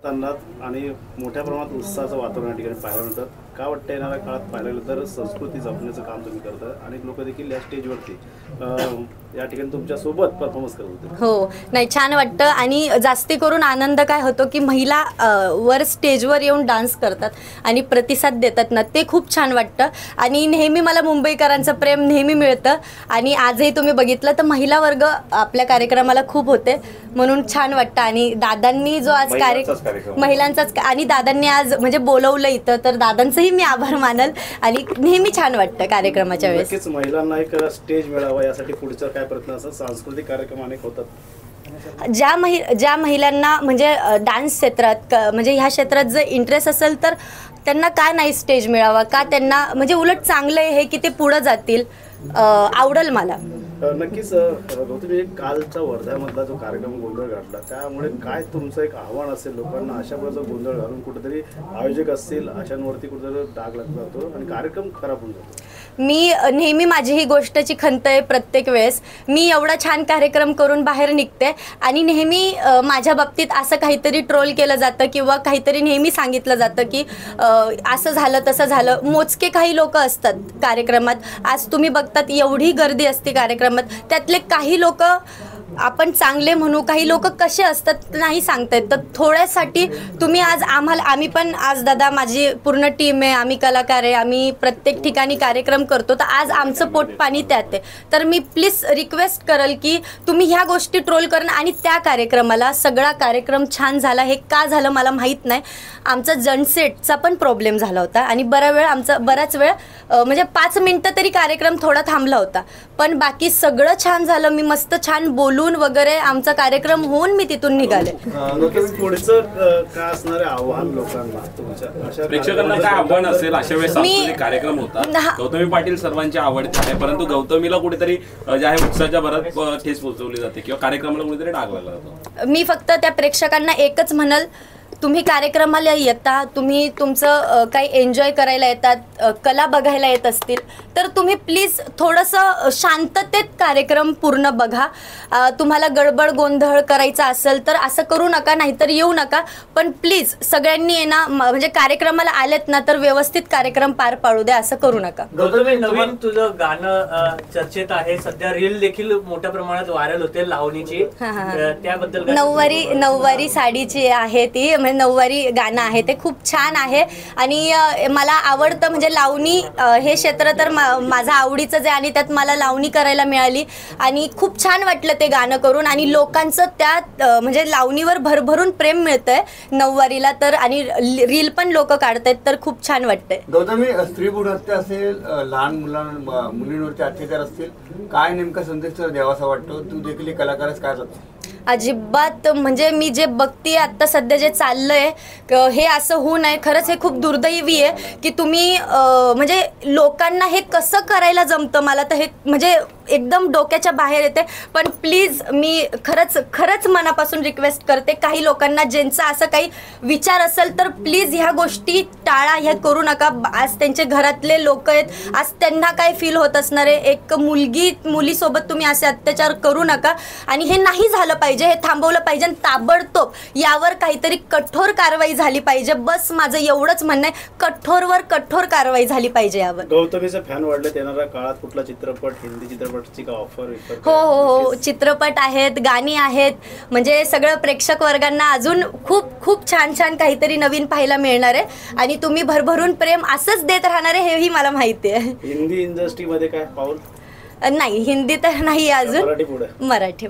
त्यांनाच आणि मोठ्या प्रमाणात उत्साहाचं वातावरण या ठिकाणी पाहायला मिळतं. का वाटतं येणाऱ्या काळात पाहायला गेलं तर संस्कृती जपण्याचं काम तुम्ही करता आणि लोक देखील या स्टेजवरती या ठिकाणी तुमच्या सोबत परफॉर्मन्स करत होते. हो, नाही छान वाटतं आणि जास्ती करून आनंद काय होतो की महिला वर स्टेजवर येऊन डान्स करतात आणि प्रतिसाद देतात ना, ते खूप छान वाटतं. आणि नेहमी मला मुंबईकरांचं प्रेम नेहमी मिळतं आणि आजही तुम्ही बघितलं तर महिला वर्ग आपल्या कार्यक्रमाला खूप होते, म्हणून छान वाटतं. आणि दादांनी जो आज कार्यक्रम महिलांचाच आणि दादांनी आज म्हणजे बोलवलं इथं, तर दादांचंही मी आभार मानल आणि नेहमी छान वाटतं कार्यक्रमाच्या वेळेस. नक्कीच महिलांना एक स्टेज मिळावा यासाठी पुढचा काय प्रयत्न असतात, सांस्कृतिक कार्यक्रम अनेक होतात. ज्या महिलांना म्हणजे डान्स क्षेत्रात म्हणजे ह्या क्षेत्रात जर इंटरेस्ट असेल तर त्यांना का नाही स्टेज मिळावा, का त्यांना म्हणजे उलट चांगलं आहे की ते पुढं जातील, आवडेल मला. नक्कीच गौतमी, कालचा वर्ध्यामधला जो कार्यक्रम गोंधळ घातला त्यामुळे काय तुमचं एक आव्हान असेल लोकांना, अशा प्रकारचा गोंधळ घालून कुठेतरी आयोजक असतील अशांवरती कुठेतरी डाग लागला जातो आणि कार्यक्रम खराब होऊन जातो. मी नेहमी माझी ही गोष्टची खंत आहे प्रत्येक वेळेस. मी एवढा छान कार्यक्रम करून बाहेर निघते आणि नेहमी माझ्या बाबतीत असं काहीतरी ट्रोल केलं जातं किंवा काहीतरी नेहमी सांगितलं जातं की असं झालं तसं झालं. मोजके काही लोक असतात कार्यक्रमात. आज तुम्ही बघतात एवढी गर्दी असते कार्यक्रमात, त्यातले काही लोक आपण चांगले म्हणू, काही लोक कसे असतात नाही सांगता येत. तर थोड्यासाठी तुम्ही आज आम्ही पण आज दादा माझी पूर्ण टीम आहे, आम्ही कलाकार आहे, आम्ही प्रत्येक ठिकाणी कार्यक्रम करतो, तर आज आमचं पोट पाणी त्यात आहे. तर मी प्लीज रिक्वेस्ट करेल की तुम्ही ह्या गोष्टी ट्रोल करणं आणि त्या कार्यक्रमाला सगळा कार्यक्रम छान झाला. हे का झालं मला माहीत नाही. आमचा जनसेटचा पण प्रॉब्लेम झाला होता आणि बराच वेळ म्हणजे 5 मिनिटं तरी कार्यक्रम थोडा थांबला होता, पण बाकी सगळं छान झालं. मी मस्त छान बोलून वगैरे आमचा कार्यक्रम होऊन मी तिथून निघाले. पुढचं काय असणारे आव्हान लोकांना, तुमच्या प्रेक्षकांना काय आव्हान असेल अशा वेळेस सांस्कृतिक कार्यक्रम होतात? गौतमी पाटील सर्वांची आवडते आहे, परंतु गौतमीला कुठेतरी जे आहे उत्साहाच्या भरात ठेस पोहोचवली जाते किंवा कार्यक्रमाला कुठेतरी डाग लागला जातो. मी फक्त त्या प्रेक्षकांना एकच म्हणल, तुम्ही कार्यक्रमाला येता, तुम्ही तुमचं काही एन्जॉय करायला येतात, कला बघायला येत असतील तर तुम्ही प्लीज थोडंसं शांततेत कार्यक्रम पूर्ण बघा. तुम्हाला गडबड गोंधळ करायचा असेल तर असं करू नका, नाहीतर येऊ नका. पण प्लीज सगळ्यांनी आहे ना, म्हणजे कार्यक्रमाला आलेत ना तर व्यवस्थित कार्यक्रम पार पाडू द्या, असं करू नका. गौतमी, नवीन तुझं गाणं चर्चेत आहे सध्या, रील देखील मोठ्या प्रमाणात व्हायरल होते लावणीची, त्याबद्दल? नऊवारी साडीची आहे ती, म्हणजे नऊवारी गाणं आहे ते खूप छान आहे आणि मला आवडतं. म्हणजे लावणी हे क्षेत्र तर माझं आवडीचं आहे आणि त्यात मला लावणी करायला मिळाली आणि खूप छान वाटलं ते गाणं करून. आणि लोकांचं त्यात म्हणजे लावणीवर भरभरून प्रेम मिळतंय नऊवारीला, तर आणि रील पण लोक काढतायत, तर खूप छान वाटतंय. गौतमी, स्त्री भ्रूण हत्या असेल, लहान मुलींवरती अत्याचार असतील, काय नेमका संदेश द्यावासा वाटतो? तू देखील कलाकारच, काय जातो? अजिबात, म्हणजे मी जे बघते आता सध्या जे चाललंय हे असं होऊ नये. खरंच हे खूप दुर्दैवी आहे की तुम्ही म्हणजे लोकांना हे कसं करायला जमतं, मला तर हे म्हणजे एकदम डोक्याच्या बाहेर येते. पण प्लीज मी खरंच मनापासून रिक्वेस्ट करते, काही लोकांना ज्यांचा असं काही विचार असेल तर प्लीज ह्या गोष्टी टाळा, ह्या करू नका. आज त्यांचे घरातले लोक आहेत, आज त्यांना काय फील होत असणार आहे. एक मुलीसोबत तुम्ही असे अत्याचार करू नका आणि हे नाही झालं पाहिजे, हे थांबवलं पाहिजे. ताबडतोब यावर काहीतरी कठोर कारवाई झाली पाहिजे. बस माझं एवढंच म्हणणं आहे, कठोरवर कठोर कारवाई झाली पाहिजे यावर. गौतमीचे फॅन वाढले, येणाऱ्या काळात कुठला चित्रपट, हिंदी चित्रपटची का ऑफर? हो, चित्रपट आहेत, गाणी आहेत, म्हणजे सगळं प्रेक्षक वर्गांना अजून खूप छान काहीतरी नवीन पाहायला मिळणार आहे आणि तुम्ही भरभरून प्रेम असंच देत राहणार आहे, हेही मला माहिती आहे. हिंदी इंडस्ट्रीमध्ये काय पाऊल? नाही, हिंदी तर नाही अजून. मराठी पुढे? मराठी